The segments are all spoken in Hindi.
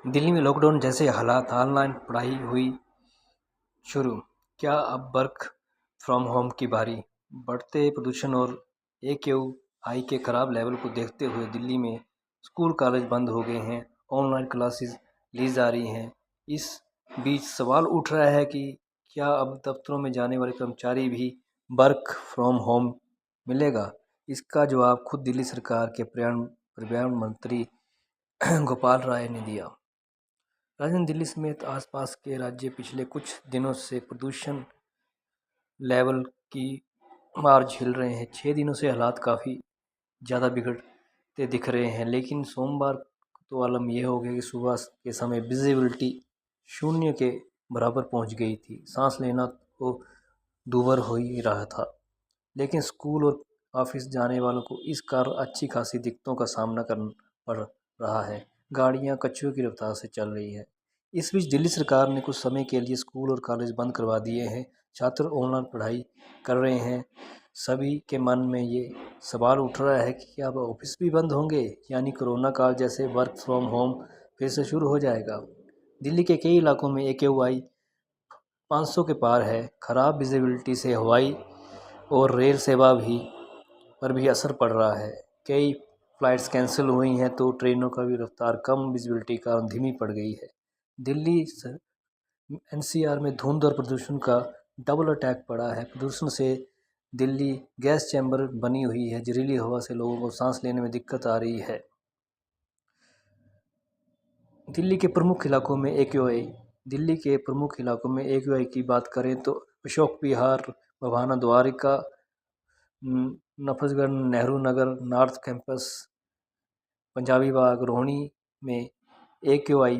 दिल्ली में लॉकडाउन जैसे हालात, ऑनलाइन पढ़ाई हुई शुरू। क्या अब वर्क फ्रॉम होम की बारी? बढ़ते प्रदूषण और AQI के खराब लेवल को देखते हुए दिल्ली में स्कूल कॉलेज बंद हो गए हैं, ऑनलाइन क्लासेस ली जा रही हैं। इस बीच सवाल उठ रहा है कि क्या अब दफ्तरों में जाने वाले कर्मचारी भी वर्क फ्रॉम होम मिलेगा? इसका जवाब खुद दिल्ली सरकार के पर्यावरण मंत्री गोपाल राय ने दिया। राजधानी दिल्ली समेत आसपास के राज्य पिछले कुछ दिनों से प्रदूषण लेवल की मार झेल रहे हैं। 6 दिनों से हालात काफ़ी ज़्यादा बिगड़ते दिख रहे हैं, लेकिन सोमवार तो आलम यह हो गया कि सुबह के समय विजिबिलिटी शून्य के बराबर पहुंच गई थी। सांस लेना तो दूभर हो ही रहा था, लेकिन स्कूल और ऑफिस जाने वालों को इस कारण अच्छी खासी दिक्कतों का सामना करना पड़ रहा है। गाड़ियां कछुए की रफ्तार से चल रही है। इस बीच दिल्ली सरकार ने कुछ समय के लिए स्कूल और कॉलेज बंद करवा दिए हैं। छात्र ऑनलाइन पढ़ाई कर रहे हैं। सभी के मन में ये सवाल उठ रहा है कि क्या अब ऑफिस भी बंद होंगे, यानी कोरोना काल जैसे वर्क फ्रॉम होम फिर से शुरू हो जाएगा। दिल्ली के कई इलाकों में AQI 500 के पार है। खराब विजिबिलिटी से हवाई और रेल सेवा पर भी असर पड़ रहा है। कई फ्लाइट्स कैंसिल हुई हैं तो ट्रेनों का भी रफ्तार कम विजिबिलिटी का धीमी पड़ गई है। दिल्ली NCR में धुंध और प्रदूषण का डबल अटैक पड़ा है। प्रदूषण से दिल्ली गैस चैम्बर बनी हुई है। जहरीली हवा से लोगों को सांस लेने में दिक्कत आ रही है। दिल्ली के प्रमुख इलाकों में AQI की बात करें तो अशोक विहार, भवाना, द्वारिका, नफजगंज, नेहरू नगर, नॉर्थ कैंपस, पंजाबी बाग, रोहिणी में AQI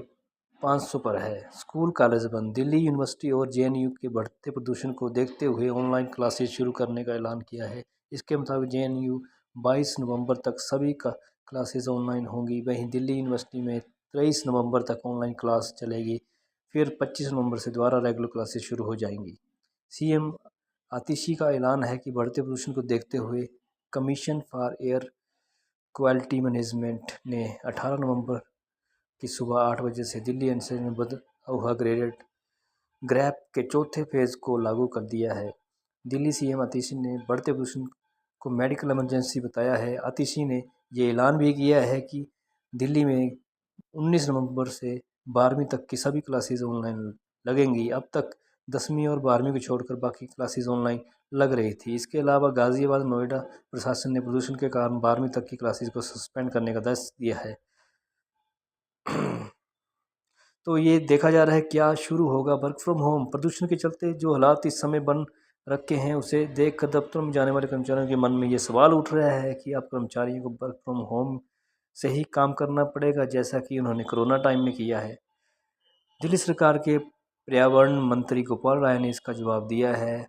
500 पर है। स्कूल कॉलेज बंद। दिल्ली यूनिवर्सिटी और JNU के बढ़ते प्रदूषण को देखते हुए ऑनलाइन क्लासेस शुरू करने का ऐलान किया है। इसके मुताबिक JNU 22 नवंबर तक सभी क्लासेस ऑनलाइन होंगी। वहीं दिल्ली यूनिवर्सिटी में 23 नवंबर तक ऑनलाइन क्लास चलेगी। फिर 25 नवंबर से दोबारा रेगुलर क्लासेस शुरू हो जाएंगी। CM आतिशी का ऐलान है कि बढ़ते प्रदूषण को देखते हुए commission for air quality management ने 18 नवंबर की सुबह 8 बजे से दिल्ली NCR में बदला हुआ ग्रैप के चौथे फेज़ को लागू कर दिया है। दिल्ली CM आतिशी ने बढ़ते प्रदूषण को मेडिकल इमरजेंसी बताया है। आतिशी ने ये ऐलान भी किया है कि दिल्ली में 19 नवंबर से 12वीं तक की सभी क्लासेस ऑनलाइन लगेंगी। अब तक 10वीं और 12वीं को छोड़कर बाकी क्लासेस ऑनलाइन लग रही थी। इसके अलावा गाज़ियाबाद, नोएडा प्रशासन ने प्रदूषण के कारण 12वीं तक की क्लासेस को सस्पेंड करने का आदेश दिया है। तो ये देखा जा रहा है क्या शुरू होगा वर्क फ्रॉम होम। प्रदूषण के चलते जो हालात इस समय बन रखे हैं उसे देखकर दफ्तरों में जाने वाले कर्मचारियों के मन में ये सवाल उठ रहा है कि अब कर्मचारियों को वर्क फ्रॉम होम से ही काम करना पड़ेगा, जैसा कि उन्होंने कोरोना टाइम में किया है। दिल्ली सरकार के पर्यावरण मंत्री गोपाल राय ने इसका जवाब दिया है।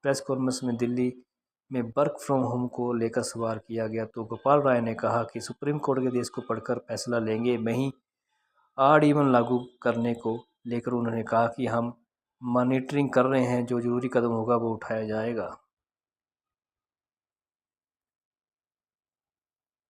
प्रेस कॉन्फ्रेंस में दिल्ली में वर्क फ्रॉम होम को लेकर सवाल किया गया तो गोपाल राय ने कहा कि सुप्रीम कोर्ट के आदेश को पढ़कर फैसला लेंगे। वहीं ऑड इवन लागू करने को लेकर उन्होंने कहा कि हम मॉनिटरिंग कर रहे हैं, जो जरूरी कदम होगा वो उठाया जाएगा।